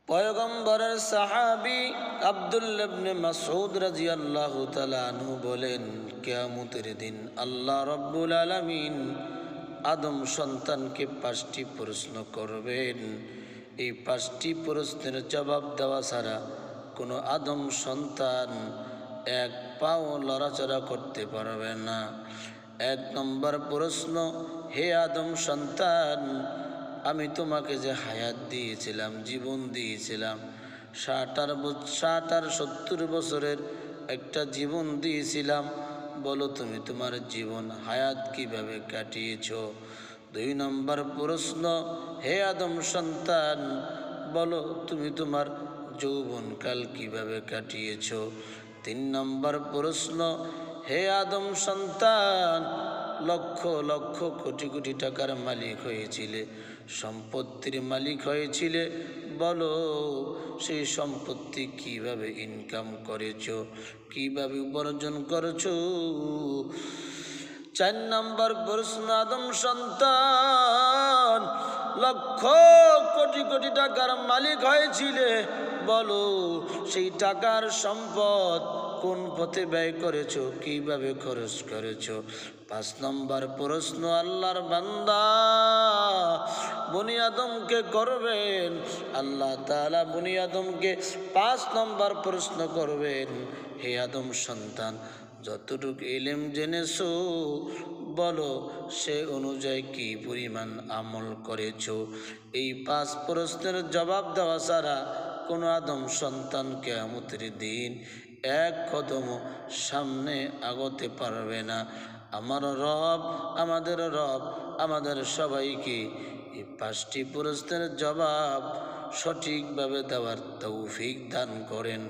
পয়গম্বরের সাহাবী আব্দুল্লাহ ইবনে মাসউদ রাদিয়াল্লাহু তাআলা আনহু বলেন, কিয়ামতের দিন আল্লাহ রাব্বুল আলামিন আদম সন্তানকে 5টি প্রশ্ন করবেন। এই 5টি প্রশ্নের জবাব দেওয়া ছাড়া কোনো আদম সন্তান এক পাও লড়াচড়া করতে পারবে না। 1 নম্বর প্রশ্ন, হে আদম সন্তান, আমি তোমাকে যে হায়াত দিয়েছিলাম, জীবন দিয়েছিলাম, 60 আর 70 বছরের একটা জীবন দিয়েছিলাম, বলো তুমি তোমার জীবন হায়াত কিভাবে কাটিয়েছ? 2 নম্বর প্রশ্ন, হে আদম সন্তান, বলো তুমি তোমার যৌবনকাল কিভাবে কাটিয়েছ? 3 নম্বর প্রশ্ন, হে আদম সন্তান, লক্ষ লক্ষ কোটি কোটি টাকার মালিক হয়েছিলে, সম্পত্তির মালিক হয়েছিলে, বলো সেই সম্পত্তি কিভাবে ইনকাম করেছো, কিভাবে উপার্জন করেছো? 4 নম্বর প্রশ্ন, আদম সন্তান, লক্ষ কোটি কোটি টাকার মালিক হয়েছিলে, বলো সেই টাকার সম্পদ কোন পথে ব্যয় করেছো, কিভাবে খরচ করেছো? 5 নম্বর প্রশ্ন, আল্লাহর বান্দা বনি আদমকে করবেন, আল্লাহ তাআলা বনি আদমকে 5 নম্বর প্রশ্ন করবেন, হে আদম সন্তান, যতটুকু ইলম জেনেছো, বলো সে অনুযায়ী কি পরিমাণ আমল করেছো? এই 5 প্রশ্নের জবাব দেওয়া ছাড়া কোনো আদম সন্তান কিয়ামতের দিন এক কদম সামনে আগাতে পারবে না। আমার রব, আমাদের রব আমাদের সবাইকে এই 5টি প্রশ্নের জবাব সঠিকভাবে দেওয়ার তৌফিক দান করেন।